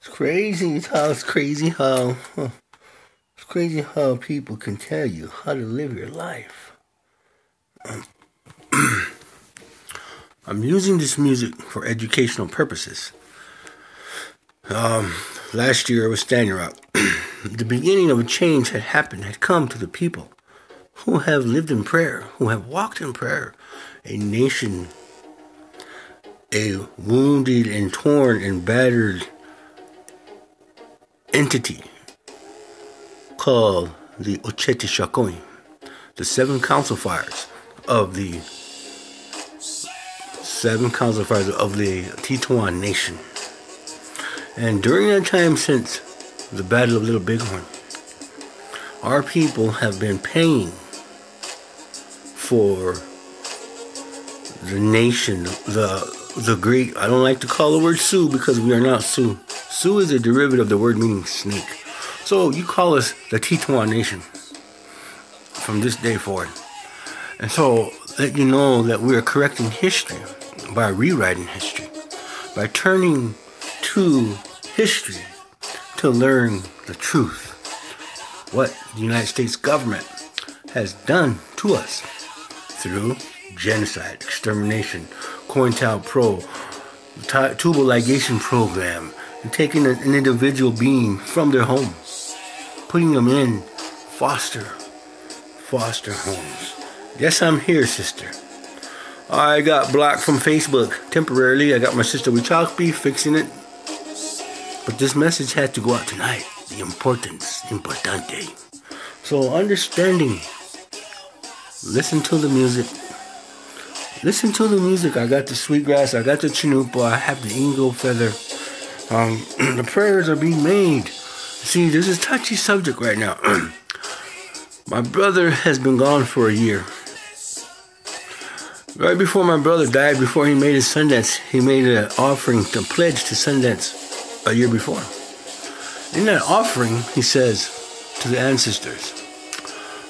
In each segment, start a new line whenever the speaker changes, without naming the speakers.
It's crazy how people can tell you how to live your life. I'm using this music for educational purposes. Last year I was standing around. The beginning of a change had come to the people who have lived in prayer, who have walked in prayer. A nation, a wounded and torn and battered entity called the Ochete Shakoin, the seven council fires of the Tetuan nation. And during that time since the Battle of Little Bighorn, our people have been paying for the nation, the great, I don't like to call the word Sioux because we are not Sioux. Sioux is a derivative of the word meaning snake. So you call us the Tetuan nation from this day forward. And so let you know that we are correcting history by rewriting history, by turning to history to learn the truth. What the United States government has done to us through genocide, extermination, COINTELPRO, tubal ligation program, and taking an individual being from their home, putting them in foster homes. Yes, I'm here, sister. I got blocked from Facebook temporarily. I got my sister with chalk beef fixing it. But this message had to go out tonight. The importante. So understanding. Listen to the music. I got the sweetgrass. I got the chinupo. I have the ingo feather. The prayers are being made. See, this is a touchy subject right now. My brother has been gone for a year. Right before my brother died, before he made his Sundance, he made an offering to pledge to Sundance a year before. In that offering, he says to the ancestors,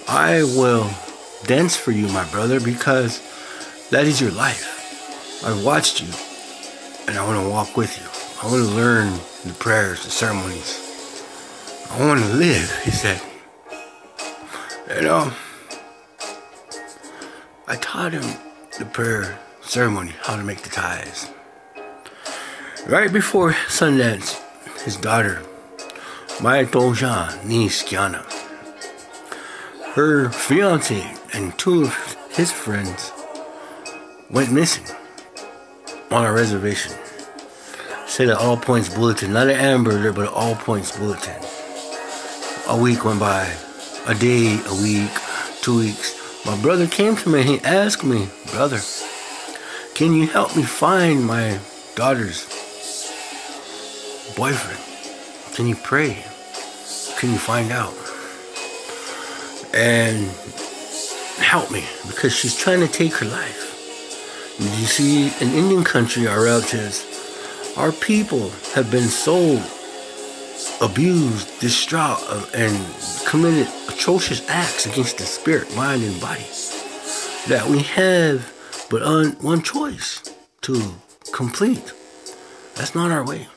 I will dance for you, my brother, because that is your life. I've watched you, and I want to walk with you. I want to learn the prayers, the ceremonies. I want to live, he said. I taught him the prayer ceremony, how to make the ties. Right before Sundance, his daughter, Maya Toja niece Kiana, her fiance and two of his friends went missing on a reservation. Said an all points bulletin, not an Amber Alert, but an all points bulletin. A week went by, a day, a week, 2 weeks. My brother came to me and he asked me, brother, can you help me find my daughter's boyfriend? Can you pray? Can you find out? And help me, because she's trying to take her life. You see, in Indian country, our relatives, our people have been so abused, distraught, and committed atrocious acts against the spirit, mind, and body, that we have but one choice to complete. That's not our way.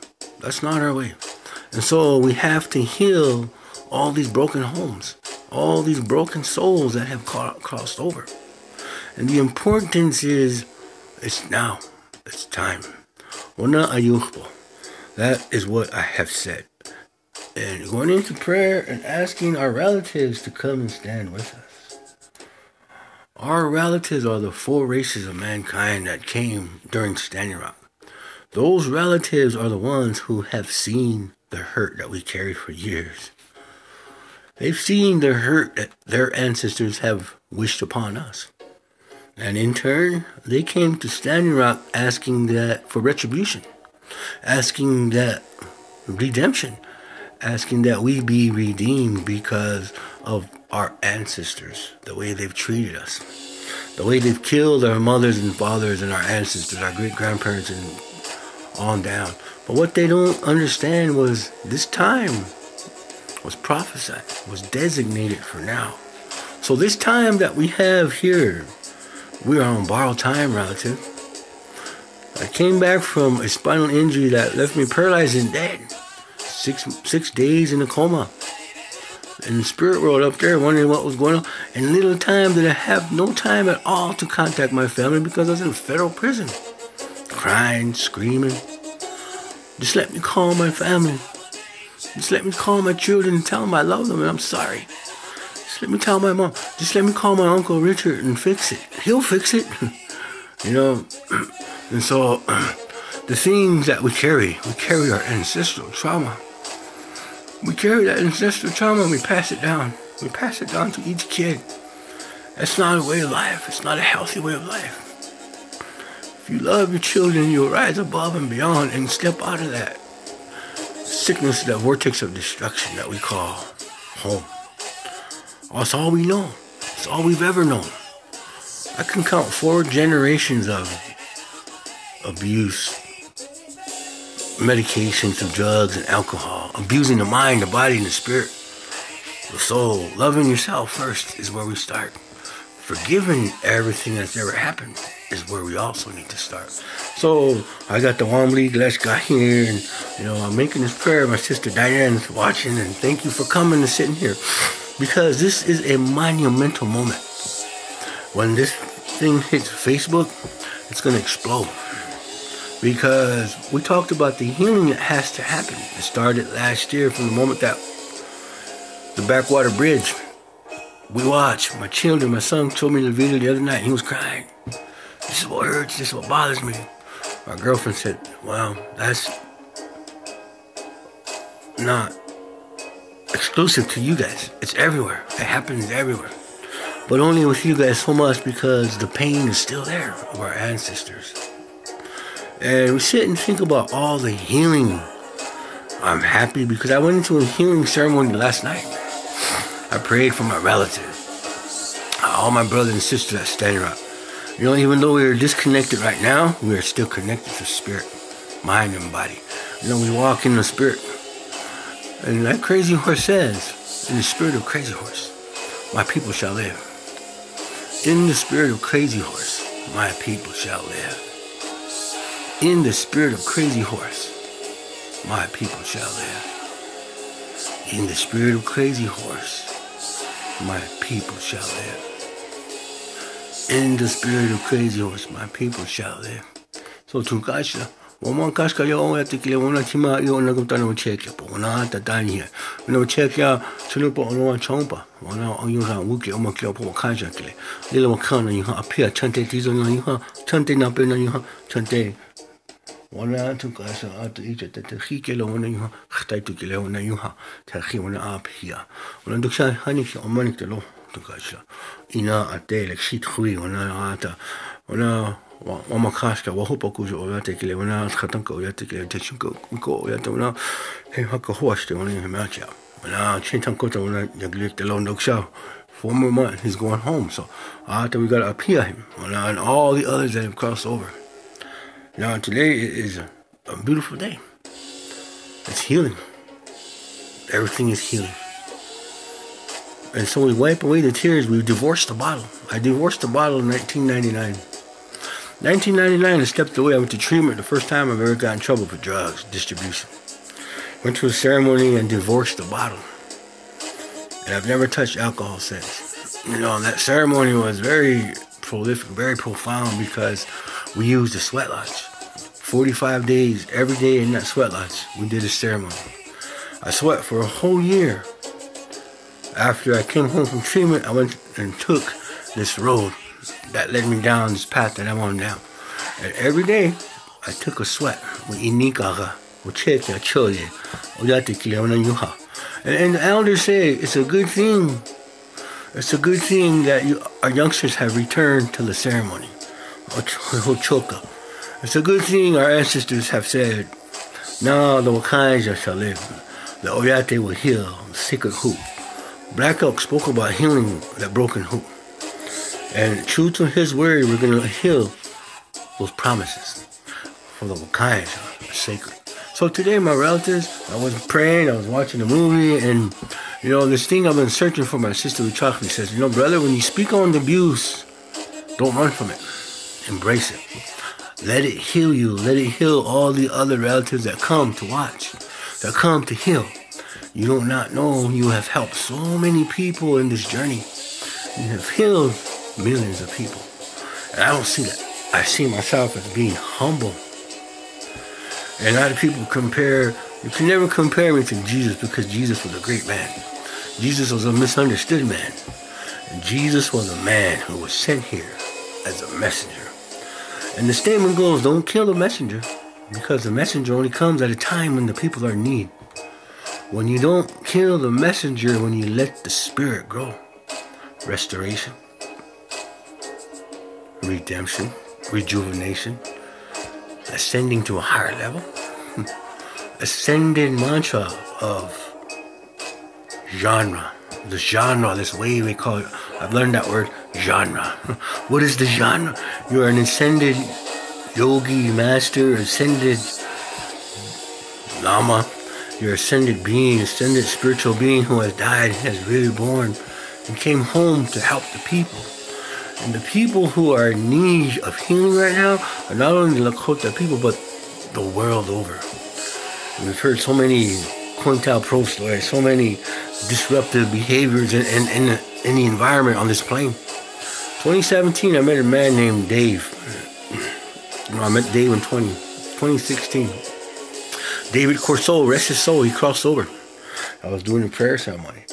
And so we have to heal all these broken homes, all these broken souls that have crossed over. And the importance is, it's now. It's time. Wana iyukpo. That is what I have said. And going into prayer and asking our relatives to come and stand with us. Our relatives are the four races of mankind that came during Standing Rock. Those relatives are the ones who have seen the hurt that we carry for years. They've seen the hurt that their ancestors have wished upon us. And in turn, they came to Standing Rock asking that for retribution, asking that redemption, asking that we be redeemed because of our ancestors, the way they've treated us, the way they've killed our mothers and fathers and our ancestors, our great-grandparents and on down. But what they don't understand was this time was prophesied, was designated for now. So this time that we have here, we are on borrowed time, relative. I came back from a spinal injury that left me paralyzed and dead. six days in a coma. In the spirit world up there, wondering what was going on. And little time did I have no time at all to contact my family because I was in a federal prison. Crying, screaming. Just let me call my family. Just let me call my children and tell them I love them and I'm sorry. Just let me tell my mom. Just let me call my Uncle Richard and fix it. He'll fix it. And so the things that we carry our ancestral trauma. We carry that ancestral trauma and we pass it down. We pass it down to each kid. That's not a way of life. It's not a healthy way of life. If you love your children, you'll rise above and beyond and step out of that sickness, that vortex of destruction that we call home. That's all we know. It's all we've ever known. I can count 4 generations of abuse, medications of drugs and alcohol, abusing the mind, the body, and the spirit, the soul. Loving yourself first is where we start. Forgiving everything that's ever happened is where we also need to start. So I got the Wambly Glass guy here, and I'm making this prayer. My sister Diane's watching, and thank you for coming and sitting here, because this is a monumental moment. When this thing hits Facebook, it's going to explode. Because we talked about the healing that has to happen. It started last year from the moment that the Backwater Bridge, we watched. My children, my son told me the video the other night. He was crying. This is what hurts. This is what bothers me. My girlfriend said, well, that's not exclusive to you guys. It's everywhere. It happens everywhere. But only with you guys so much because the pain is still there of our ancestors. And we sit and think about all the healing. I'm happy because I went into a healing ceremony last night. I prayed for my relatives, all my brothers and sisters that stand around. Even though we are disconnected right now, we are still connected to spirit, mind, and body. We walk in the spirit. And that Crazy Horse says, in the spirit of Crazy Horse, my people shall live. In the spirit of Crazy Horse, my people shall live. In the spirit of Crazy Horse, my people shall live. In the spirit of Crazy Horse, my people shall live. In the spirit of Crazy Horse, my people shall live. So to Kasha, Woman Kashka, you only have to kill one tima, you only go to check you, but when I had done here, when I check ya, Chulupa on one chompa, when I you have Wookie on my club or Kajakle, little Kana, you appear, Chante, Tizon, you have Chante Napin, you have Chante. Wana to Kasha out to each at the Hikelo when you have to kill when you have Tahi up here. When I do say honey or money to law to Kasha. Ina a day like sheet hui when I ata when I Wamakashka, Wahopakujo, or Yatakile, when I was Katanko, Yatakile, Technico, Yatona, hey, Haka Horse, the one in the match out. When I Chintankota, when I neglect the Lone Dog Show, 4 more months, he's going home. So after we got to appear him, and all the others that have crossed over. Now, today is a beautiful day. It's healing. Everything is healing. And so we wipe away the tears. We divorced the bottle. I divorced the bottle in 1999. 1999, I stepped away. I went to treatment. The first time I've ever got in trouble for drugs distribution. Went to a ceremony and divorced the bottle. And I've never touched alcohol since. That ceremony was very prolific, very profound because we used the sweat lodge. 45 days, every day in that sweat lodge, we did a ceremony. I sweat for a whole year. After I came home from treatment, I went and took this road that led me down this path that I'm on now. And every day, I took a sweat. And the elders say it's a good thing. It's a good thing that our youngsters have returned to the ceremony. It's a good thing our ancestors have said, now the Wakaija shall live. The Oyate will heal the sacred hoop. Black Elk spoke about healing that broken hoop. And true to his word, we're going to heal those promises for the Wakaija, the sacred. So today, my relatives, I was praying, I was watching a movie, and this thing I've been searching for, my sister Richakli says, brother, when you speak on the abuse, don't run from it. Embrace it. Let it heal you. Let it heal all the other relatives that come to watch. to come to heal. You do not know you have helped so many people in this journey. You have healed millions of people. And I don't see that. I see myself as being humble. And a lot of people you can never compare me to Jesus, because Jesus was a great man. Jesus was a misunderstood man. And Jesus was a man who was sent here as a messenger. And the statement goes, don't kill the messenger, because the messenger only comes at a time when the people are in need. When you don't kill the messenger, when you let the spirit grow, restoration, redemption, rejuvenation, ascending to a higher level, ascended mantra of genre. The genre, this way we call it. I've learned that word, genre. What is the genre? You're an ascended yogi master, ascended lama. You're ascended being, ascended spiritual being who has died, has really born, and came home to help the people. And the people who are in need of healing right now are not only the Lakota people, but the world over. And we've heard so many Pro stories, so many disruptive behaviors in the environment on this plane. 2017, I met a man named Dave. I met Dave in 2016. David Corso, rest his soul, he crossed over. I was doing a prayer ceremony.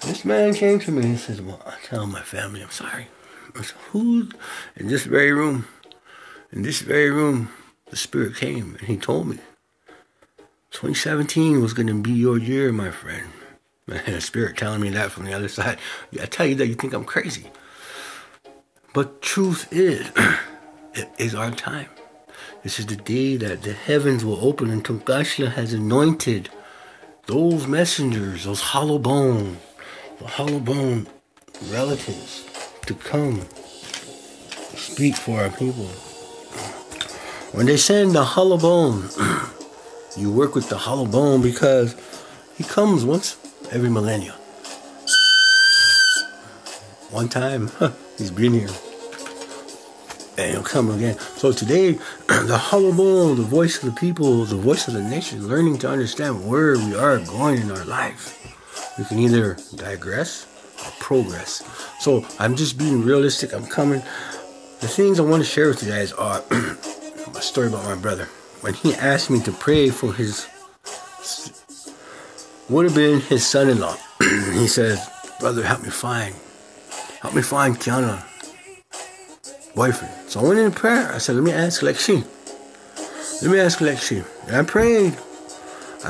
This man came to me and he says, well, I tell my family I'm sorry. I said, who? In this very room, the Spirit came and he told me, 2017 was going to be your year, my friend. And the Spirit telling me that from the other side. I tell you that, you think I'm crazy. But truth is, it is our time. This is the day that the heavens will open, and Tunkashla has anointed those messengers, those hollow bone relatives to come speak for our people. When they send the hollow bone, you work with the hollow bone, because he comes once every millennia. One time, he's been here. And he'll come again. So today, the hollow bone, the voice of the people, the voice of the nation, learning to understand where we are going in our life. We can either digress or progress. So I'm just being realistic. I'm coming. The things I want to share with you guys are a story about my brother. When he asked me to pray for would have been his son-in-law. He says, brother, help me find Kiana, boyfriend. So I went in prayer. I said, let me ask Lexi. And I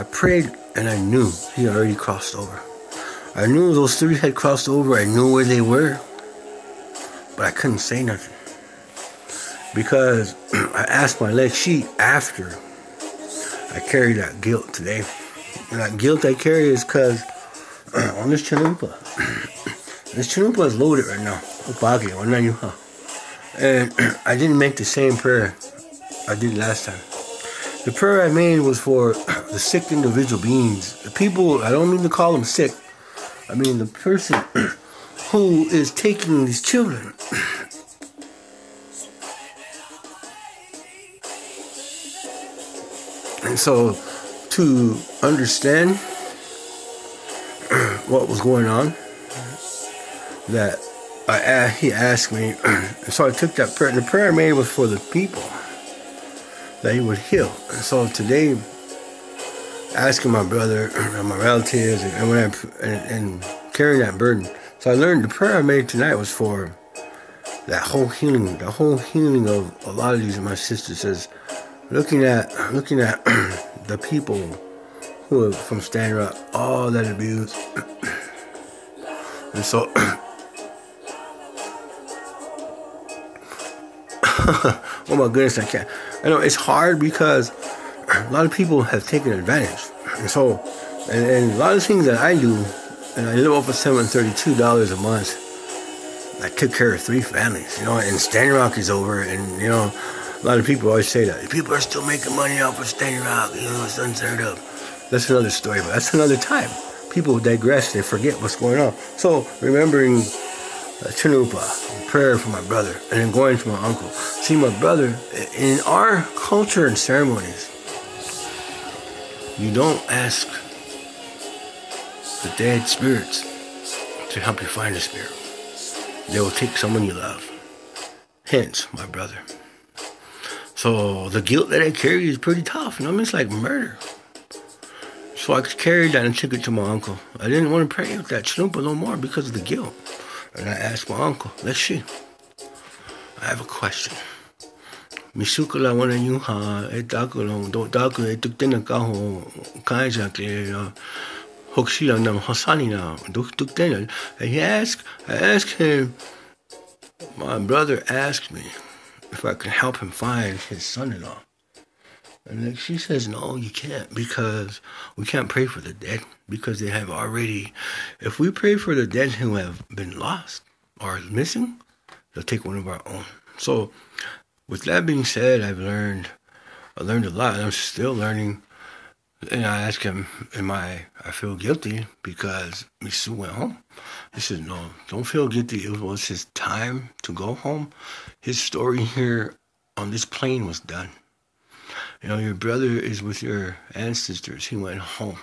prayed, and I knew he already crossed over. I knew those three had crossed over. I knew where they were, but I couldn't say nothing, because I asked my Lexi after I carried that guilt today. And that guilt I carry is because on this chalupa is loaded right now. And I didn't make the same prayer I did last time. The prayer I made was for the sick individual beings. The people, I don't mean to call them sick. I mean the person who is taking these children. And so, to understand what was going on, that he asked me, so I took that prayer. The prayer I made was for the people, that he would heal. And so today, asking my brother and my relatives, and carrying that burden. So I learned the prayer I made tonight was for that whole healing, of a lot of these of my sisters. Says, looking at the people who are from Stand Rock, all that abuse. And so, oh my goodness, I can't. I know it's hard because a lot of people have taken advantage. And so, and a lot of things that I do, and I live off of $732 a month. I took care of 3 families, and Stand Rock is over, and, a lot of people always say that. People are still making money off of Stand Rock, it's unheard of. That's another story, but that's another time. People digress, they forget what's going on. So, remembering Chanupa, prayer for my brother, and then going to my uncle. See, my brother, in our culture and ceremonies, You don't ask the dead spirits to help you find a spirit. They will take someone you love. Hence, my brother. So the guilt that I carry is pretty tough. You know, I mean, it's like murder. So I carried that and took it to my uncle. I didn't want to pray with that Chinoopa no more because of the guilt. And I asked my uncle, let's see. I have a question. Misukala wana yung ha etakulong do taku etukten ka ho kaisa ke hoksila ng hasani na tukten. And I asked him. My brother asked me if I could help him find his son-in-law. And she says, no, you can't, because we can't pray for the dead, because they have already, if we pray for the dead who have been lost or missing, they'll take one of our own. So with that being said, I learned a lot, and I'm still learning. And I asked him, I feel guilty because Misu went home. He said, no, don't feel guilty. It was his time to go home. His story here on this plane was done. You know, your brother is with your ancestors. He went home.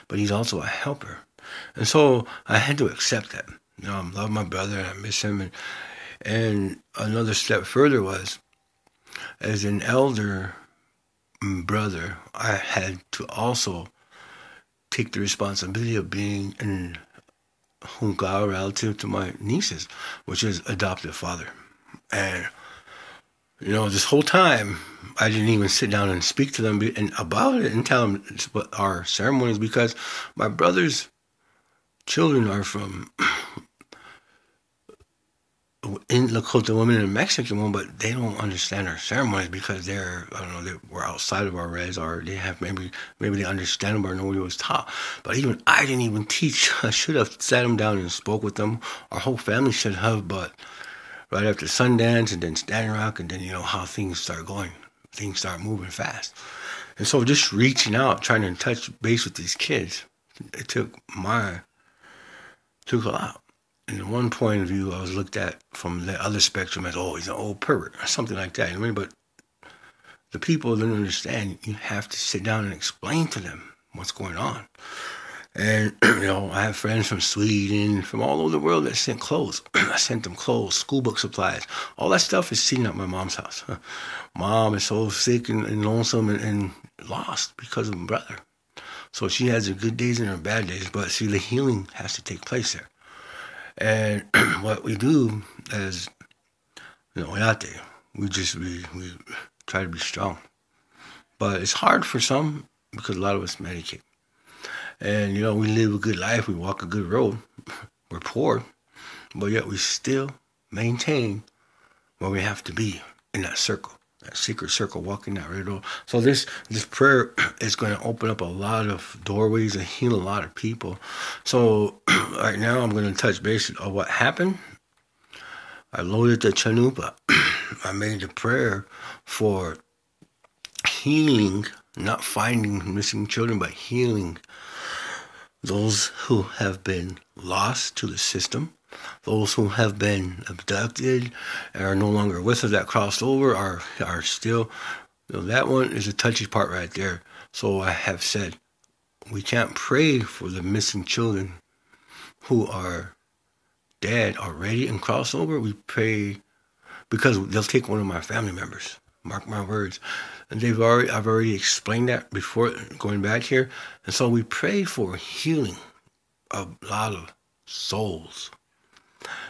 But he's also a helper. And so I had to accept that. You know, I love my brother and I miss him. And another step further was, as an elder brother, I had to also take the responsibility of being an hunka relative to my nieces, which is adoptive father. And you know, this whole time I didn't even sit down and speak to them about it and tell them what our ceremony is, because my brother's children are from in Lakota women and Mexican women, but they don't understand our ceremonies because they were outside of our res, or they have maybe they understand them or know what it was taught. But even I didn't even teach. I should have sat them down and spoke with them. Our whole family should have, but right after Sundance and then Standing Rock, and then you know how things start going. Things start moving fast. And so just reaching out, trying to touch base with these kids, it took a lot. In one point of view, I was looked at from the other spectrum as, oh, he's an old pervert or something like that. I mean, but the people didn't understand. You have to sit down and explain to them what's going on. And, you know, I have friends from Sweden, from all over the world that sent clothes. I sent them clothes, school book supplies. All that stuff is sitting at my mom's house. Mom is so sick and lonesome and lost because of my brother. So she has her good days and her bad days, but see, the healing has to take place there. And what we do as, you know, we try to be strong. But it's hard for some because a lot of us medicate. And, you know, we live a good life. We walk a good road. We're poor. But yet we still maintain where we have to be in that circle, that secret circle, walking that red road. So this prayer is going to open up a lot of doorways and heal a lot of people. So right now I'm going to touch base on what happened. I loaded the Chinoopa. I made the prayer for healing, not finding missing children, but healing those who have been lost to the system, those who have been abducted and are no longer with us, that crossed over, are still, you know, that one is a touchy part right there. So I have said, we can't pray for the missing children who are dead already and crossed over. We pray because they'll take one of my family members. Mark my words. And I've already explained that before going back here. And so we pray for healing a lot of souls.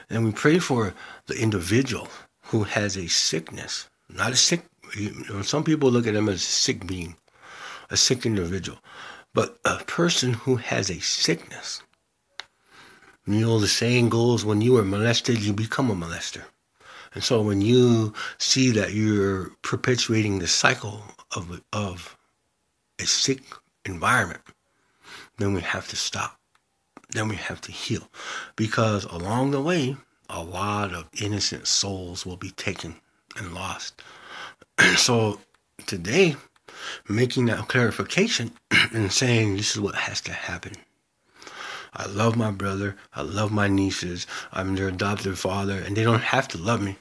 And we pray for the individual who has a sickness, not a sick, you know, some people look at them as a sick being, a sick individual, but a person who has a sickness. You know, the saying goes, when you are molested, you become a molester. And so when you see that you're perpetuating the cycle of a sick environment, then we have to stop. Then we have to heal. Because along the way, a lot of innocent souls will be taken and lost. So today, making that clarification and saying this is what has to happen. I love my brother. I love my nieces. I'm their adoptive father, and they don't have to love me.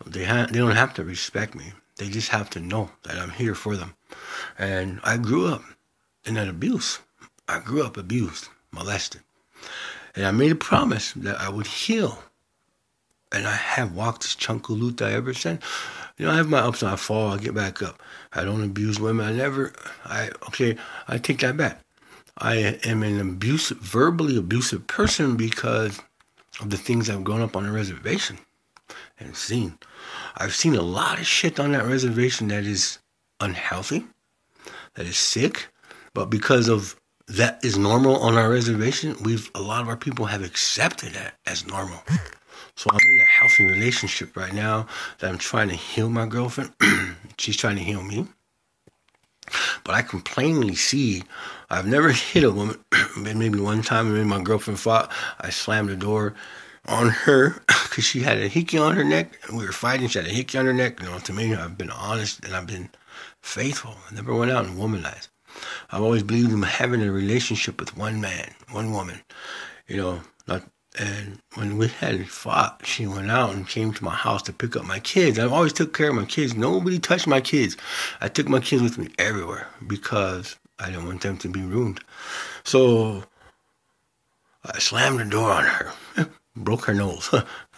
They don't have to respect me. They just have to know that I'm here for them. And I grew up in that abuse. I grew up abused, molested. And I made a promise that I would heal. And I have walked this chunkuluta ever since. I have my ups and I fall, I get back up. I don't abuse women. I take that back. I am an verbally abusive person because of the things I've grown up on a reservation and seen. I've seen a lot of shit on that reservation that is unhealthy, that is sick, but because of that is normal on our reservation, a lot of our people have accepted that as normal. So I'm in a healthy relationship right now that I'm trying to heal my girlfriend. She's trying to heal me. But I can plainly see I've never hit a woman. Maybe one time when my girlfriend fought, I slammed the door on her because she had a hickey on her neck. And we were fighting. She had a hickey on her neck. To me, I've been honest and I've been faithful. I never went out and womanized. I've always believed in having a relationship with one man, one woman. And when we had fought, she went out and came to my house to pick up my kids. I've always took care of my kids. Nobody touched my kids. I took my kids with me everywhere because I didn't want them to be ruined. So I slammed the door on her, broke her nose,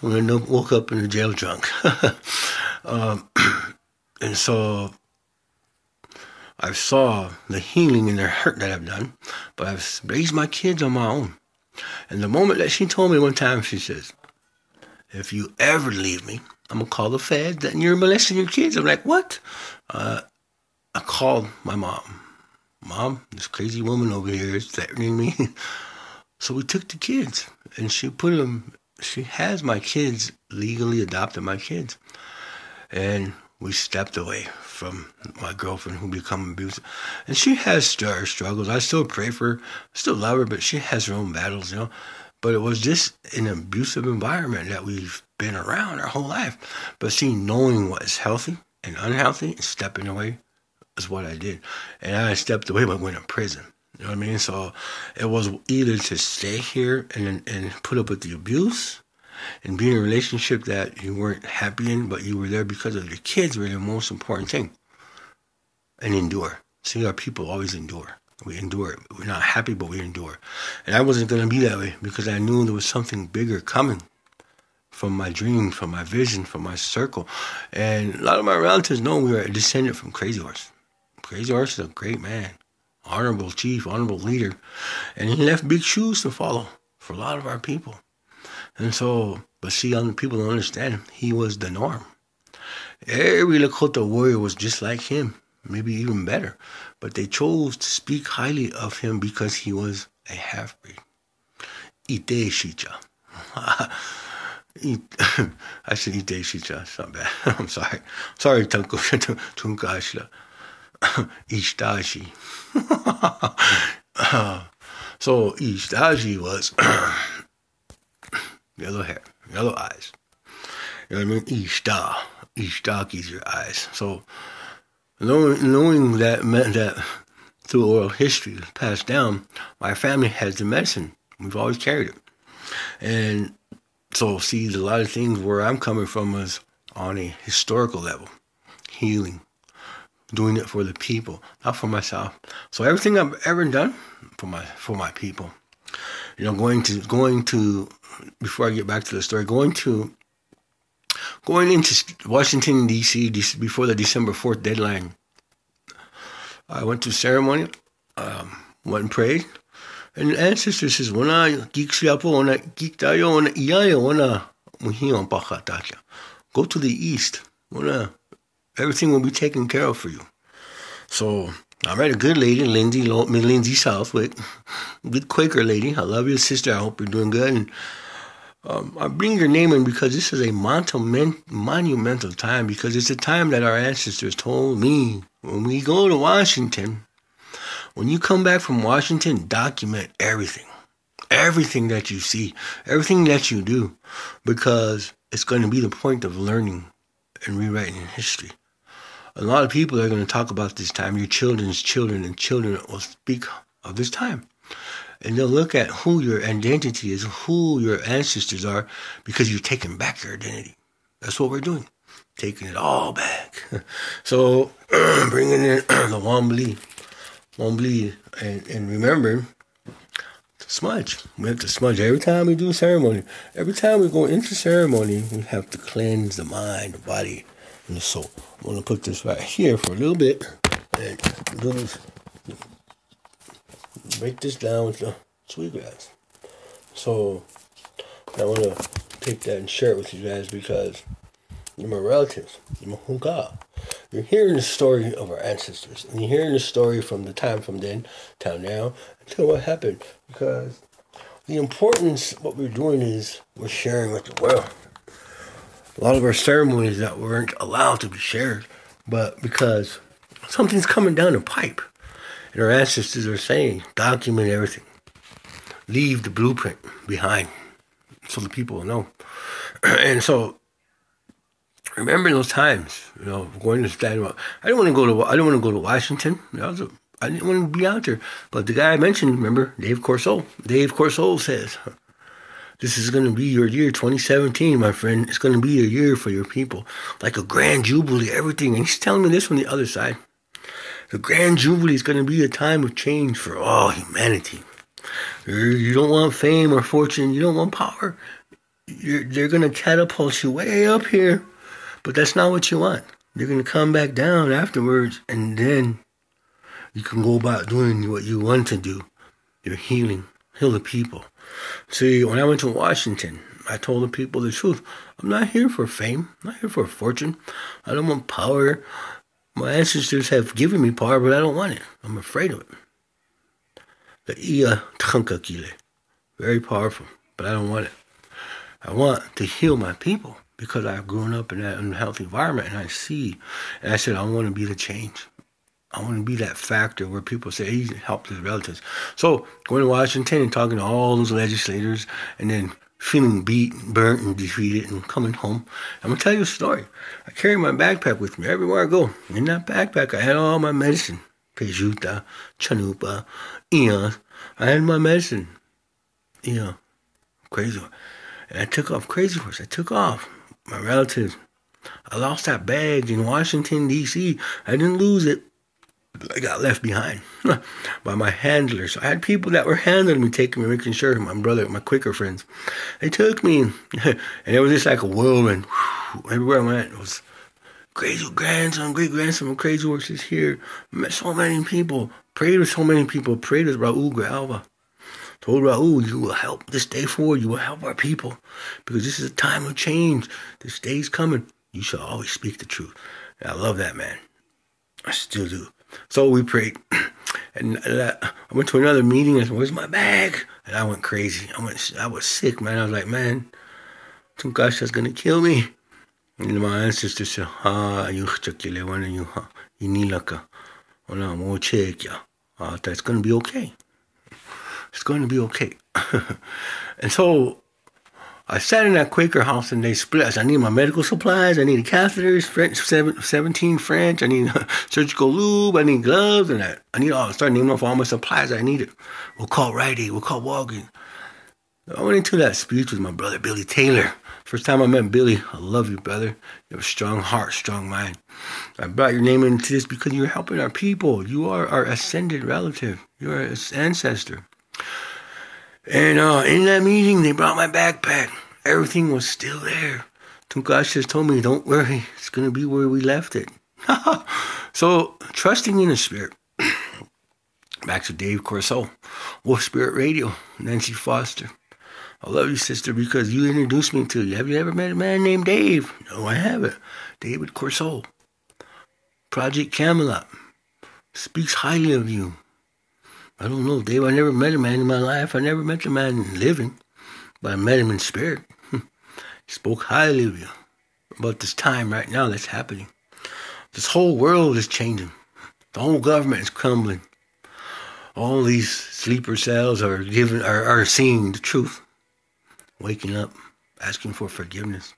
woke up in the jail drunk. And so I saw the healing and the hurt that I've done, but I've raised my kids on my own. And the moment that she told me one time, she says, if you ever leave me, I'm going to call the feds and you're molesting your kids. I'm like, what? I called my mom. Mom, this crazy woman over here is threatening me. So we took the kids and she has my kids, legally adopted my kids. And we stepped away from my girlfriend who become abusive. And she has her struggles. I still pray for her, still love her, but she has her own battles, But it was just an abusive environment that we've been around our whole life. But knowing what is healthy and unhealthy and stepping away is what I did. And I stepped away but went to prison. You know what I mean? So it was either to stay here and put up with the abuse and be in a relationship that you weren't happy in, but you were there because of your kids were the most important thing. And endure. See, our people always endure. We endure. We're not happy, but we endure. And I wasn't going to be that way because I knew there was something bigger coming from my dream, from my vision, from my circle. And a lot of my relatives know we are a descendant from Crazy Horse. Crazy Horse is a great man, honorable chief, honorable leader. And he left big shoes to follow for a lot of our people. And so, but other people don't understand, he was the norm. Every Lakota warrior was just like him, maybe even better. But they chose to speak highly of him because he was a half-breed. Ite Shicha. I said Ite Shicha, it's not bad. I'm sorry. Sorry, Tunka Ashla. Ishtashi. So Ishtashi was yellow hair, yellow eyes. You know what I mean? Ishtak is your eyes. So knowing that meant that through oral history passed down, my family has the medicine. We've always carried it. And so a lot of things where I'm coming from is on a historical level. Healing. Doing it for the people, not for myself. So everything I've ever done for my people. Going to before I get back to the story, going into Washington, D.C. before the December 4th deadline. I went to ceremony, went and prayed, and the ancestor says, "Wana giksyapo, wana giktayo, wana iyayo, wana muhion pakatacha." Go to the east. Everything will be taken care of for you. So I met a good lady, Lindsay Southwick, good Quaker lady. I love you, sister. I hope you're doing good. And I bring your name in because this is a monumental time, because it's a time that our ancestors told me, when we go to Washington, when you come back from Washington, document everything that you see, everything that you do, because it's going to be the point of learning and rewriting history. A lot of people are going to talk about this time. Your children's children and children will speak of this time. And they'll look at who your identity is, who your ancestors are, because you're taking back your identity. That's what we're doing. taking it all back. So bringing in the Wambly, and remember to smudge. We have to smudge every time we do ceremony. Every time we go into ceremony, we have to cleanse the mind, the body, and the soul. I'm going to put this right here for a little bit and break this down with the sweetgrass. So I want to take that and share it with you guys because you're my relatives. You're my hunkah. You're hearing the story of our ancestors. And you're hearing the story from the time from then till now until what happened. Because the importance of what we're doing is we're sharing with the world. A lot of our ceremonies that weren't allowed to be shared. But because something's coming down the pipe. And our ancestors are saying, document everything. Leave the blueprint behind so the people will know. And so, remember those times, going to stand up. I didn't want to go to Washington. I didn't want to be out there. But the guy I mentioned, remember, Dave Corso. Dave Corso says, this is going to be your year, 2017, my friend. It's going to be a year for your people. Like a grand jubilee, everything. And he's telling me this from the other side. The grand jubilee is going to be a time of change for all humanity. You don't want fame or fortune. You don't want power. They're going to catapult you way up here. But that's not what you want. You're going to come back down afterwards. And then you can go about doing what you want to do. You're healing. Heal the people. See, when I went to Washington, I told the people the truth. I'm not here for fame. I'm not here for fortune. I don't want power. My ancestors have given me power, but I don't want it. I'm afraid of it. The Iya Tchankakile. Very powerful, but I don't want it. I want to heal my people because I've grown up in that unhealthy environment and I see. And I said, I want to be the change. I want to be that factor where people say, he helped his relatives. So going to Washington and talking to all those legislators and then feeling beat, burnt, and defeated and coming home. I'm going to tell you a story. I carry my backpack with me everywhere I go. In that backpack, I had all my medicine. Pejuta, Chanupa, Ian. I had my medicine. Crazy horse. And I took off Crazy Horse. I took off. My relatives. I lost that bag in Washington, D.C. I didn't lose it. I got left behind by my handlers. So I had people that were handling me, taking me, making sure, my brother, my Quaker friends. They took me, and it was just like a whirlwind. Everywhere I went, it was crazy grandson, great-grandson of Crazy Horses here. Met so many people. Prayed with so many people. Prayed with Raul Grijalva. Told Raul, you will help this day forward. You will help our people. Because this is a time of change. This day's coming. You shall always speak the truth. And I love that, man. I still do. So we prayed. And I went to another meeting. I said, where's my bag? And I went crazy. I was sick, man. I was like, man, Tunkasha's going to kill me. And my ancestors said, iyukpo, Wana, inilaka. That's going to be okay. It's going to be okay. And so I sat in that Quaker house and they split us. I need my medical supplies. I need catheters, 17 French. I need surgical lube. I need gloves. And I need all. I started naming off all my supplies I needed. We'll call Rite Aid. We'll call Walgreens. I went into that speech with my brother, Billy Taylor. First time I met Billy, I love you, brother. You have a strong heart, strong mind. I brought your name into this because you're helping our people. You are our ascended relative. You're our ancestor. And in that meeting, they brought my backpack. Everything was still there. Tunkash just told me, don't worry. It's going to be where we left it. So, trusting in the spirit. Back to Dave Corso. Wolf Spirit Radio. Nancy Foster. I love you, sister, because you introduced me to you. Have you ever met a man named Dave? No, I haven't. David Corso. Project Camelot. Speaks highly of you. I don't know, Dave. I never met a man in my life. I never met a man living. But I met him in spirit. He spoke highly of you. About this time right now that's happening. This whole world is changing. The whole government is crumbling. All these sleeper cells are seeing the truth. Waking up, asking for forgiveness.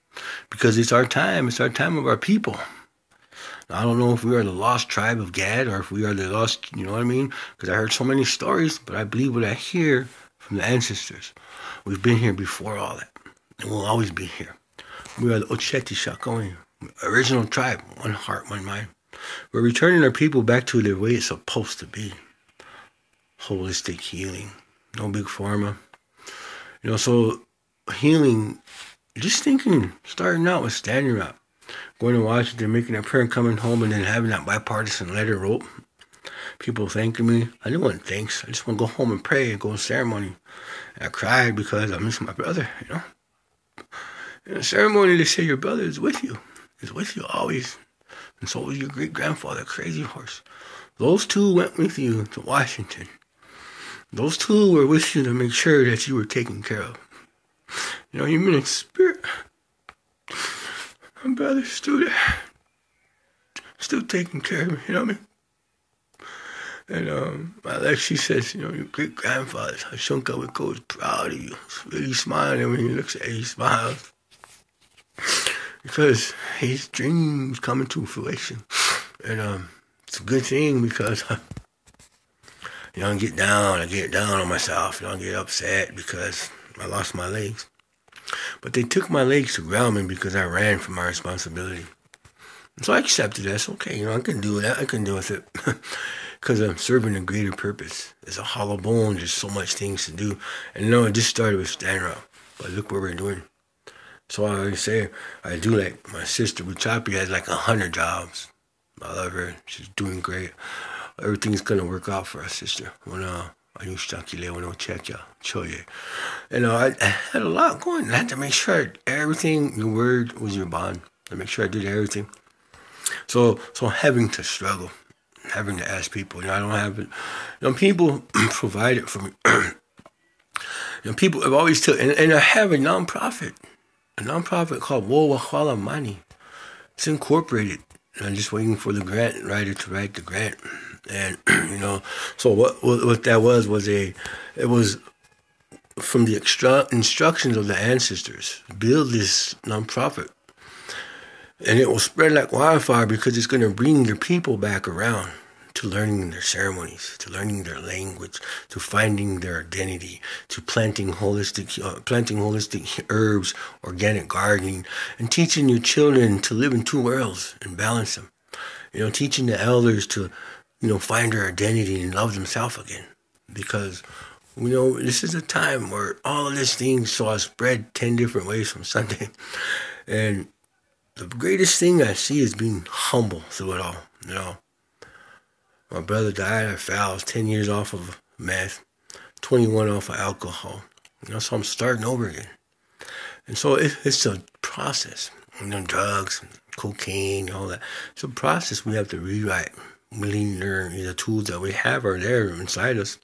Because it's our time. It's our time of our people. Now, I don't know if we are the lost tribe of Gad or if we are the lost, you know what I mean? Because I heard so many stories, but I believe what I hear from the ancestors. We've been here before all that. And we'll always be here. We are the Ocheti Shakoni. Original tribe, one heart, one mind. We're returning our people back to the way it's supposed to be. Holistic healing. No big pharma. So healing, just thinking, starting out with standing up. Going to Washington, making a prayer and coming home and then having that bipartisan letter wrote. People thanking me. I didn't want thanks. I just want to go home and pray and go to ceremony. And I cried because I miss my brother, In a ceremony, they say your brother is with you. He's with you always. And so was your great-grandfather, Crazy Horse. Those two went with you to Washington. Those two were with you to make sure that you were taken care of. Human in spirit. My brother's still there. Still taking care of me, you know what I mean? And Alexi says, your great-grandfather, Shunka Wiko, is proud of you. He's really smiling, and when he looks at you, he smiles. Because his dreams coming to fruition. And it's a good thing because I get down on myself. I get upset because I lost my legs. But they took my legs to ground me because I ran from my responsibility. And so I accepted that. It's okay, I can do that. I can deal with it. Because I'm serving a greater purpose. It's a hollow bone. There's so much things to do. And it just started with stand up. But look what we're doing. So I always say, I do like my sister, Buchapi, has like 100 jobs. I love her. She's doing great. Everything's going to work out for our sister. And I had a lot going. I had to make sure everything, your word was your bond. To make sure I did everything. So having to struggle, having to ask people, I don't have it. People provide it for me. People have always told, and I have a nonprofit called Wowa Money. It's incorporated. And I'm just waiting for the grant writer to write the grant. And, so what that was it was from the instructions of the ancestors, build this nonprofit. And it will spread like wildfire because it's going to bring your people back around to learning their ceremonies, to learning their language, to finding their identity, to planting holistic herbs, organic gardening, and teaching your children to live in two worlds and balance them. Teaching the elders to, find their identity and love themselves again. Because, this is a time where all of these things saw spread 10 different ways from Sunday. And the greatest thing I see is being humble through it all, My brother died, I fell. I was 10 years off of meth, 21 off of alcohol. So I'm starting over again. And so it's a process. Drugs, cocaine, all that. It's a process we have to rewrite. We need to learn. The tools that we have are there inside us.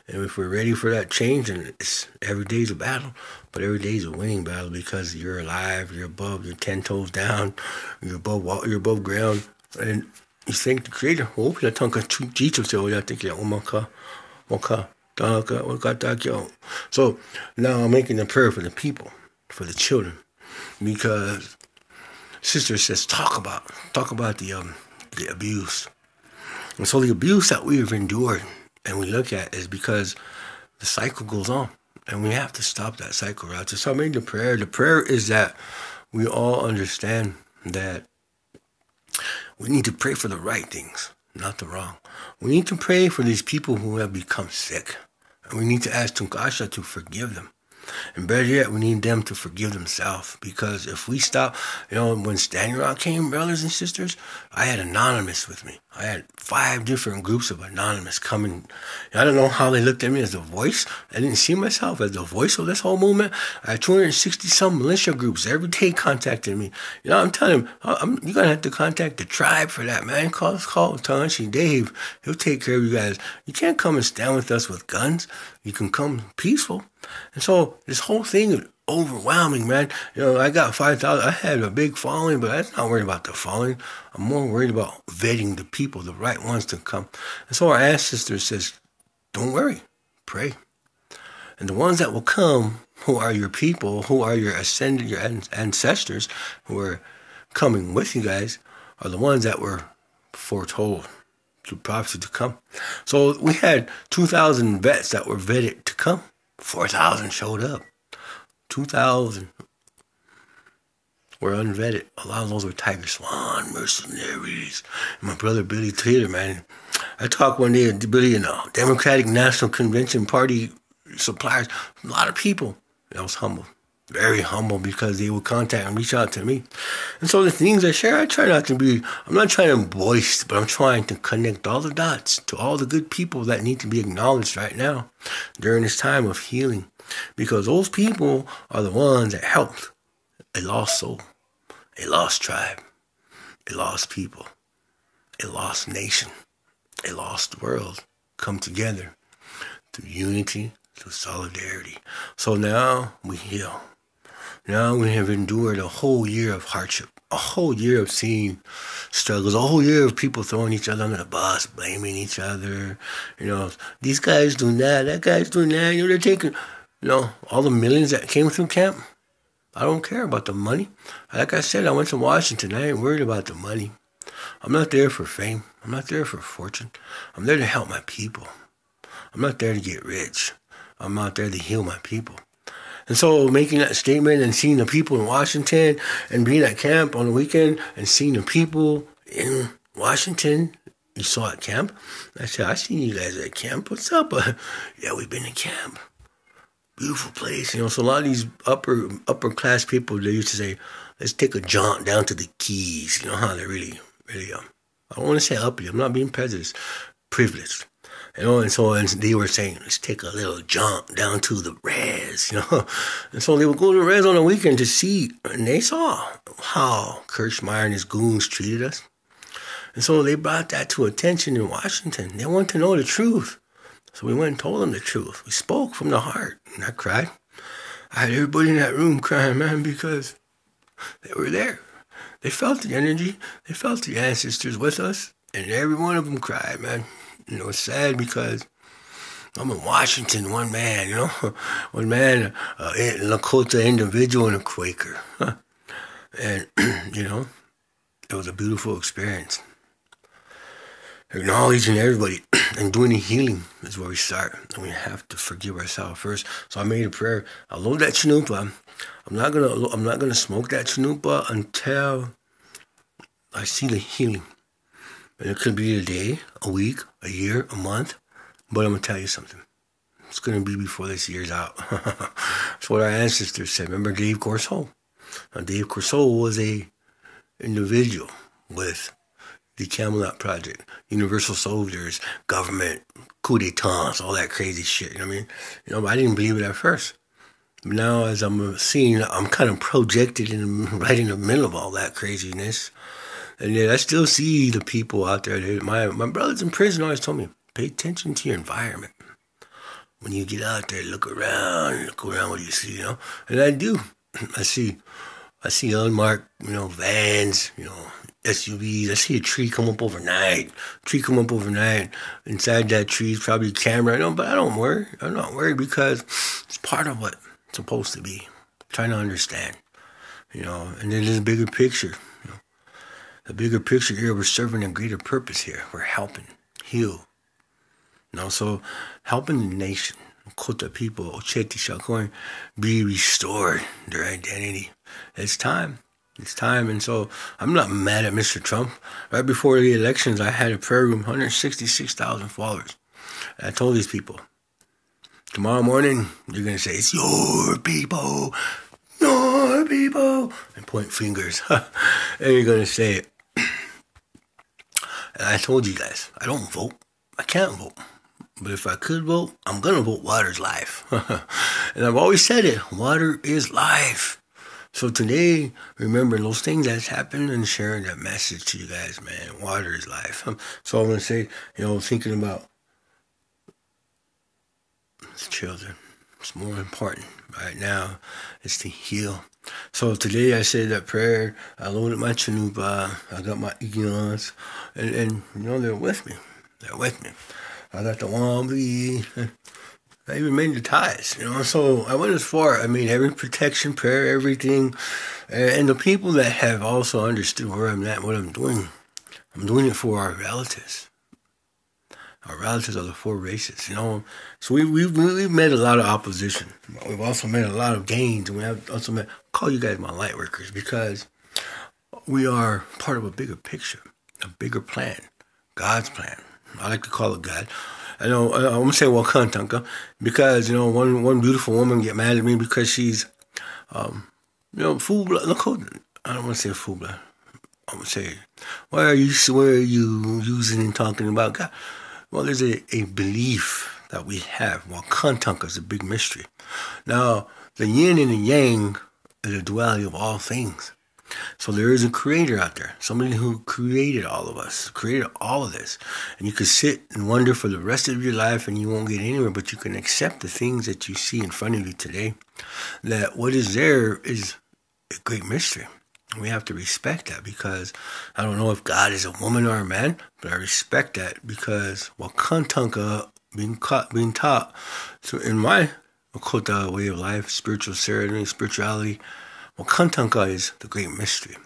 And if we're ready for that change, and every day's a battle, but every day's a winning battle because you're alive, you're above, you're 10 toes down, you're above ground, and you thank the Creator. So now I'm making a prayer for the people, for the children, because Sister says talk about the abuse, and so the abuse that we have endured and we look at is because the cycle goes on, and we have to stop that cycle, right? So I made the prayer. The prayer is that we all understand that we need to pray for the right things, not the wrong. We need to pray for these people who have become sick. And we need to ask Tunkasha to forgive them. And better yet, we need them to forgive themselves. Because if we stop, when Standing Rock came, brothers and sisters, I had Anonymous with me. I had 5 different groups of Anonymous coming. I don't know how they looked at me as the voice. I didn't see myself as the voice of this whole movement. I had 260-some militia groups every day contacting me. I'm telling them, you're going to have to contact the tribe for that, man. Call Tanshi Dave. He'll take care of you guys. You can't come and stand with us with guns. You can come peaceful. And so this whole thing is overwhelming, man. I got 5,000. I had a big following, but I'm not worried about the following. I'm more worried about vetting the people, the right ones to come. And so our ancestor says, don't worry, pray. And the ones that will come, who are your people, who are your ancestors, who are coming with you guys, are the ones that were foretold through prophecy to come. So we had 2,000 vets that were vetted to come. 4,000 showed up. 2,000. were unvetted. A lot of those were Tiger Swan mercenaries. And my brother Billy Taylor, man, I talked one day at Billy, Democratic National Convention Party suppliers, a lot of people. I was humble, very humble, because they would contact and reach out to me. And so the things I share, I try not to be, I'm not trying to boast, but I'm trying to connect all the dots to all the good people that need to be acknowledged right now during this time of healing. Because those people are the ones that helped a lost soul, a lost tribe, a lost people, a lost nation, a lost world come together through unity, through solidarity. So now we heal. Now we have endured a whole year of hardship, a whole year of seeing struggles, a whole year of people throwing each other under the bus, blaming each other. These guys doing that guy's doing that. They're taking, all the millions that came through camp. I don't care about the money. Like I said, I went to Washington. I ain't worried about the money. I'm not there for fame. I'm not there for fortune. I'm there to help my people. I'm not there to get rich. I'm out there to heal my people. And so making that statement and seeing the people in Washington and being at camp on the weekend and seeing the people in Washington you saw at camp. I said, I seen you guys at camp. What's up? Yeah, we've been in camp. Beautiful place. So a lot of these upper class people, they used to say, let's take a jaunt down to the Keys. You know how they're really, I don't want to say uppity. I'm not being prejudiced. Privileged. And they were saying, let's take a little jaunt down to the res, And so they would go to the res on the weekend to see, and they saw how Kirschmeyer and his goons treated us. And so they brought that to attention in Washington. They wanted to know the truth. So we went and told them the truth. We spoke from the heart. And I cried. I had everybody in that room crying, man, because they were there. They felt the energy. They felt the ancestors with us. And every one of them cried, man. It's sad because I'm in Washington, one man, one man, a Lakota individual and a Quaker. And, it was a beautiful experience. Acknowledging everybody and doing the healing is where we start. And we have to forgive ourselves first. So I made a prayer. I load that chanupa. I'm not gonna smoke that chanupa until I see the healing. And it could be a day, a week, a year, a month. But I'm going to tell you something. It's going to be before this year's out. That's what our ancestors said. Remember Dave Corso? Now, Dave Corso was a individual with the Camelot Project, Universal Soldiers, government, coup d'etats, all that crazy shit. But I didn't believe it at first. But now, as I'm seeing, I'm kind of projected right in the middle of all that craziness. And yet I still see the people out there. My brothers in prison always told me, pay attention to your environment. When you get out there, look around what you see, And I do. I see unmarked, vans, SUVs. I see a tree come up overnight. Inside that tree is probably a camera. But I don't worry. I'm not worried because it's part of what it's supposed to be. I'm trying to understand, And then there's a bigger picture, The bigger picture here, we're serving a greater purpose here. We're helping heal. So helping the nation, Kota people, Ocheti Shakoin, be restored their identity. It's time. And so I'm not mad at Mr. Trump. Right before the elections, I had a prayer room, 166,000 followers. And I told these people, tomorrow morning, you're going to say, it's your people. Your people. And point fingers. And you're going to say it. And I told you guys, I don't vote. I can't vote. But if I could vote, I'm going to vote water's life. And I've always said it, water is life. So today, remember those things that's happened and sharing that message to you guys, man. Water is life. So I'm going to say, thinking about children. It's more important right now is to heal. So today I said that prayer. I loaded my chanupa. I got my eons. And they're with me. I got the wambi. I even made the ties, So I went as far. I made every protection prayer, everything. And the people that have also understood where I'm at, what I'm doing it for our relatives. Our relatives are the four races, So we've met a lot of opposition. We've also met a lot of gains. And we have also call you guys my light workers because we are part of a bigger picture, a bigger plan, God's plan. I like to call it God. I know I'm gonna say Wakantanka because one beautiful woman get mad at me because she's full blood. Look, I don't want to say full blood. I'm gonna say, why are you using and talking about God? Well, there's a belief that we have. Wakantanka is a big mystery. Now, the yin and the yang is a duality of all things. So there is a creator out there, somebody who created all of us, created all of this. And you can sit and wonder for the rest of your life and you won't get anywhere, but you can accept the things that you see in front of you today, that what is there is a great mystery. We have to respect that because I don't know if God is a woman or a man, but I respect that because Wakantanka being taught so in my Okota way of life, spiritual ceremony, spirituality, Wakantanka is the great mystery.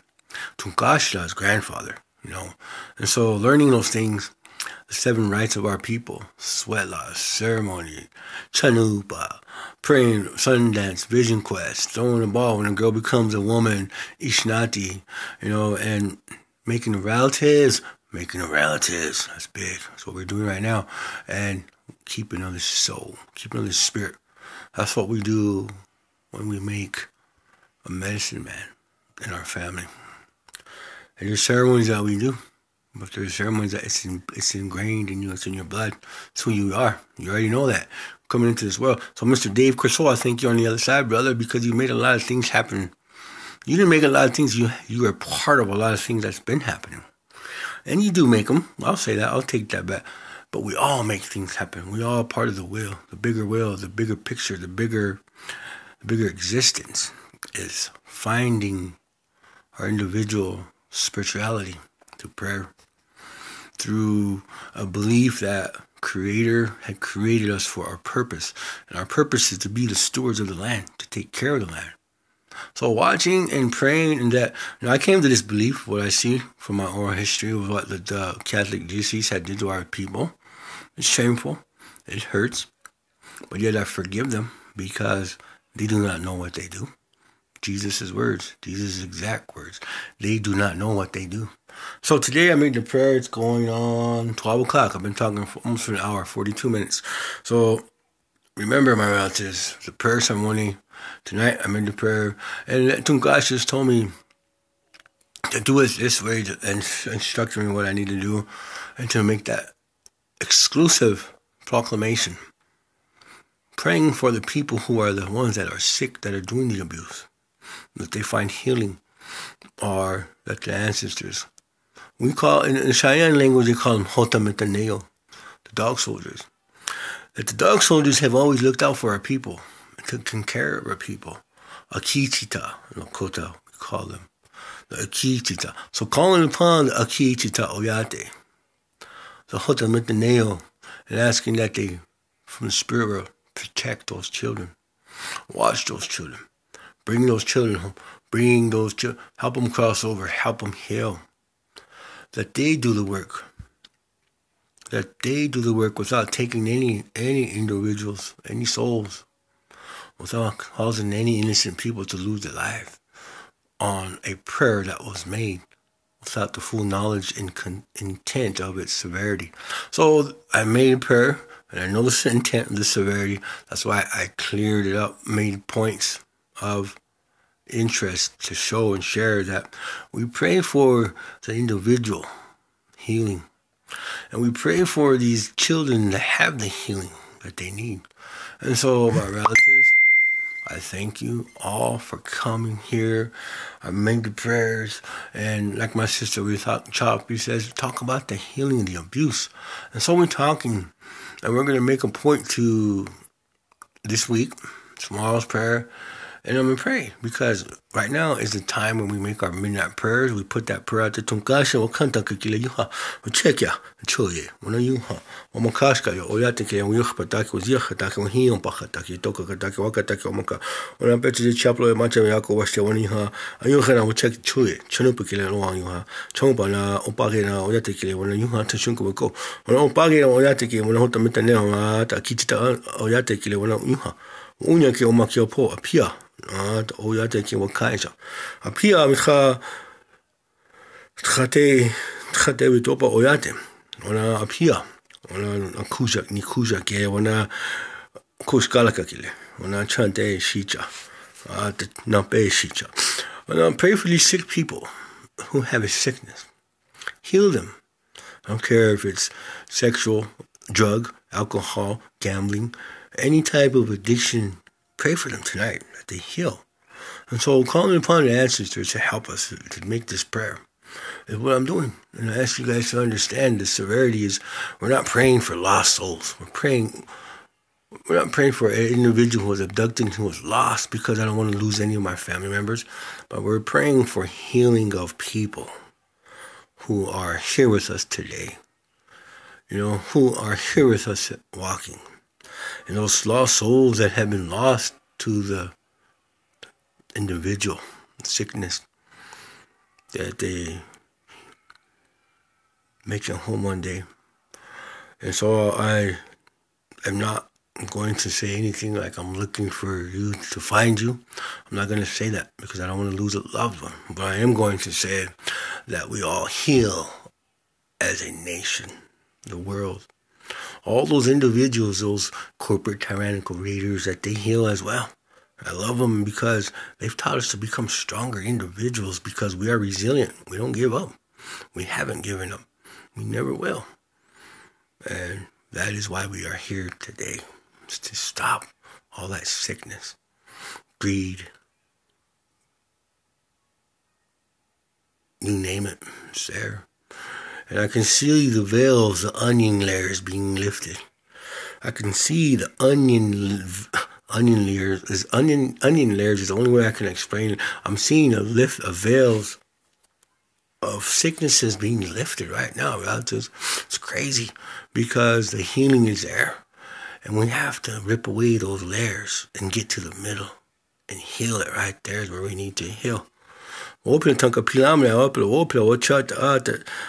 Tunkashla is grandfather, And so learning those things, the 7 rights of our people, sweat loss, ceremony, chanupa, praying, sundance, vision quest, throwing the ball when a girl becomes a woman, ishnati, and making the relatives. That's big. That's what we're doing right now. And keeping on the soul, keeping on the spirit. That's what we do when we make a medicine man in our family. And there's ceremonies that we do, but there's ceremonies that it's ingrained in you, it's in your blood. It's who you are. You already know that coming into this world. So Mr. Dave Crisol, I think you're on the other side, brother, because you made a lot of things happen. You didn't make a lot of things. You are part of a lot of things that's been happening. And you do make them. I'll say that. I'll take that back. But we all make things happen. We all part of the will, the bigger picture, the bigger existence is finding our individual spirituality through prayer, through a belief that Creator had created us for our purpose. And our purpose is to be the stewards of the land, to take care of the land. So watching and praying, and that, I came to this belief, what I see from my oral history of what the Catholic diocese had did to our people. It's shameful. It hurts. But yet I forgive them because they do not know what they do. Jesus' words, Jesus' exact words. They do not know what they do. So today I made the prayer. It's going on 12 o'clock. I've been talking for almost an hour, 42 minutes. So remember, my relatives, the prayer ceremony. Tonight I made the prayer. And Tungash just told me to do it this way and instruct me what I need to do and to make that exclusive proclamation. Praying for the people who are the ones that are sick, that are doing the abuse. That they find healing, or that the ancestors. We call, in Cheyenne language, they call them Hotametaneo, the dog soldiers. That the dog soldiers have always looked out for our people, and taken care of our people. Akichita, Lakota, we call them. The Akichita. So calling upon the Akichita Oyate, the Hotametaneo, and asking that they, from the spirit world, protect those children, watch those children. Bring those children home. Help them cross over. Help them heal. That they do the work. That they do the work without taking any individuals, any souls, without causing any innocent people to lose their life on a prayer that was made without the full knowledge and intent of its severity. So I made a prayer, and I know the intent of the severity. That's why I cleared it up, made points of interest to show and share that we pray for the individual healing, and we pray for these children to have the healing that they need. And so, my relatives, I thank you all for coming here. I make the prayers, and like my sister, we says, talk about the healing and the abuse. And so we're talking, and we're going to make a point to this week, tomorrow's prayer, and I'm going to pray, because right now is the time when we make our midnight prayers. We put that prayer out to Tunkasha, Wakanta Kikila Yuha, Chekia, Choye, Wana Yuha, Omakashka, Oyatake, and Yuhpataki was Yakataki, when he Umpakataki, Tokataki, Wakataki, Omaka, when I bet the chapel of Machayako was the one Yuha, and Yuhana would check Choye, Chanupakila, Yuha, Chompana, Opagina, Oyatake, when Yuha Tashunko would go, when Opagina, Oyatake, when Hotametanel, Takita, Oyatake, when Yuha, Unyaki, Omakio Po, appear. Oyateke wakaja. Apia mika Tchate vitopa oyate. Wana apia. Wana nikuja ke. Wana kushkalaka kile. Wana chante shicha. Nape shicha. Wana pray for these sick people who have a sickness. Heal them. I don't care if it's sexual, drug, alcohol, gambling, any type of addiction. Pray for them tonight that they heal. And so calling upon the ancestors to help us to make this prayer is what I'm doing. And I ask you guys to understand the severity is we're not praying for lost souls. We're not praying for an individual who was abducted, who was lost because I don't want to lose any of my family members. But we're praying for healing of people who are here with us today. Who are here with us walking. And those lost souls that have been lost to the individual sickness, that they make it home one day. And so I am not going to say anything like I'm looking for you to find you. I'm not going to say that because I don't want to lose a loved one. But I am going to say that we all heal as a nation, the world. All those individuals, those corporate tyrannical leaders, that they heal as well. I love them because they've taught us to become stronger individuals because we are resilient. We don't give up. We haven't given up. We never will. And that is why we are here today. It's to stop all that sickness, greed, you name it, it's there. And I can see the veils, the onion layers being lifted. I can see the onion layers. Onion layers is the only way I can explain it. I'm seeing a lift of veils of sicknesses being lifted right now. It's crazy because the healing is there. And we have to rip away those layers and get to the middle and heal it right there is where we need to heal. Open tanka pilamle opla opla wachat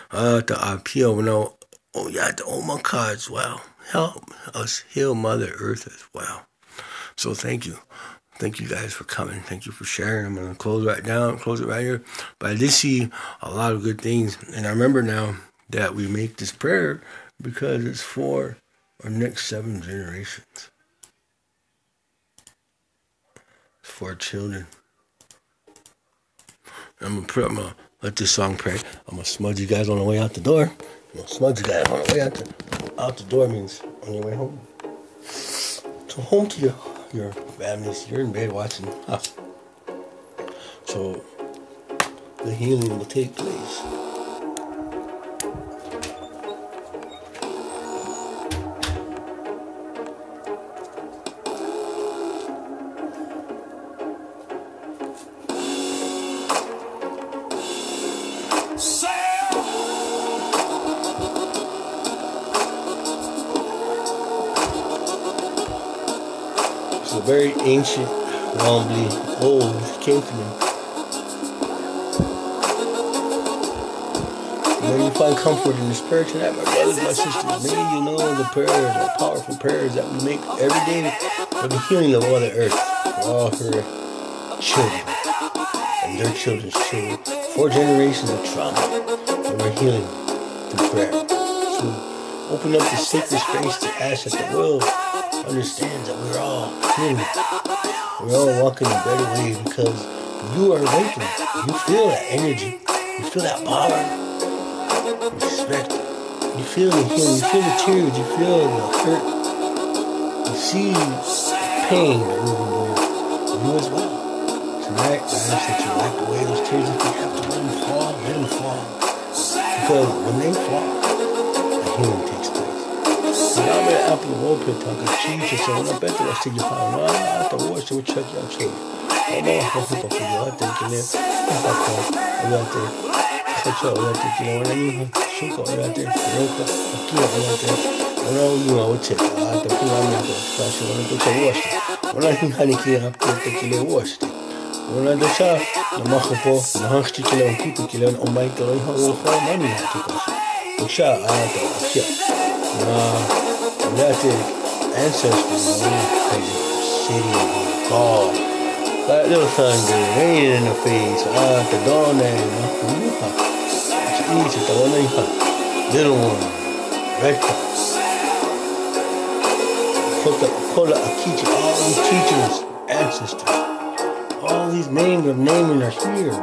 apia no oh my God as well. Help us heal Mother Earth as well. So thank you. Thank you guys for coming. Thank you for sharing. I'm gonna close it right here. But I did see a lot of good things. And I remember now that we make this prayer because it's for our next 7 generations. It's for our children. I'm gonna let this song pray. I'm gonna smudge you guys on the way out the door. I'm gonna smudge you guys on the way out the door means on your way home. So home to your families. You're in bed watching. So the healing will take place. It's a very ancient, wobbly, old came to me. May you find comfort in this prayer tonight, my brothers, my sisters. May you know the prayers, the powerful prayers that we make every day for the healing of Mother Earth, for all her children and their children's children. 4 generations of trauma that we're healing through prayer. So open up the sacred space to ask that the world understands that we're all healing. We're all walking a better way because you are awakening. You feel that energy. You feel that power. Respect. You feel the healing. You feel the tears. You feel the hurt. You see pain that we've endured. You as well. Tonight, I ask that you wipe away those tears. If you have to let them fall, let them fall. Because when they fall, the healing takes place. Name apple wope tanka chicha so na beto wasti fa na ta wo so check ya che ono ha fu pa ya te kile pa ko ya te khacho ya te kile wala ni shu ko ya te ro ko ki ya te ono ni wa che ta pu na ya ta shu na to che wo sti wala ni hani ki ha te kile wo sti wala do cha na ma kho po na ha sti kile on ku kile on mai to ha wo fa ma ni ta ko cha a ta cha that ancestors, crazy city of God. That little thunder, rain in the face, the dawn, Little one, red cross. Kola Akichi, all these teachers, ancestors, all these names of naming are here.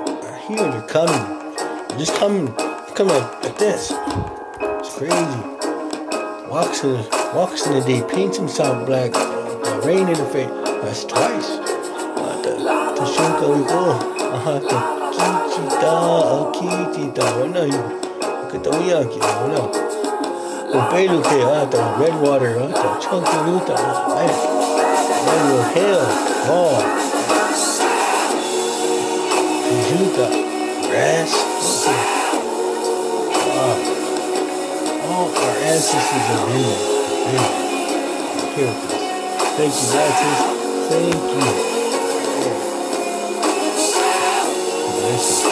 They're coming. They're just coming like this. It's crazy. Walks in the day, paints himself black, rain in the face. That's twice. Tashinka we go. Kichita, Wana, Katawiyaki, Wana. Upeluke, red water, chunky luta, hell, Juta, grass. All our ancestors are here. Here with us. Thank you, Baptist. Thank you. Bless you.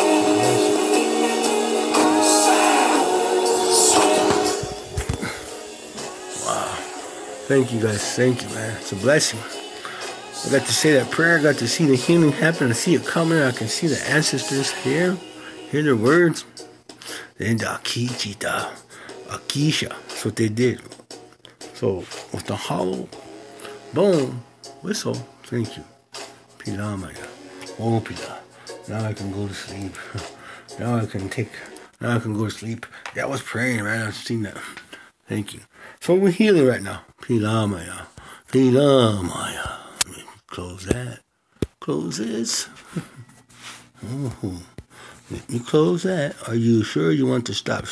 Wow. Thank you guys. Thank you, man. It's a blessing. I got to say that prayer. I got to see the healing happen. I see it coming. I can see the ancestors here. Hear their words. Then the Akichita. Akisha. That's what they did. So, with the hollow bone whistle, thank you. Pilamaya. Oh, Pila. Now I can go to sleep. Now I can go to sleep. Yeah, I was praying, man. I've seen that. Thank you. So we're healing right now. Pilamaya. Pilamaya. Close that. Close this. Let me close that. Are you sure you want to stop?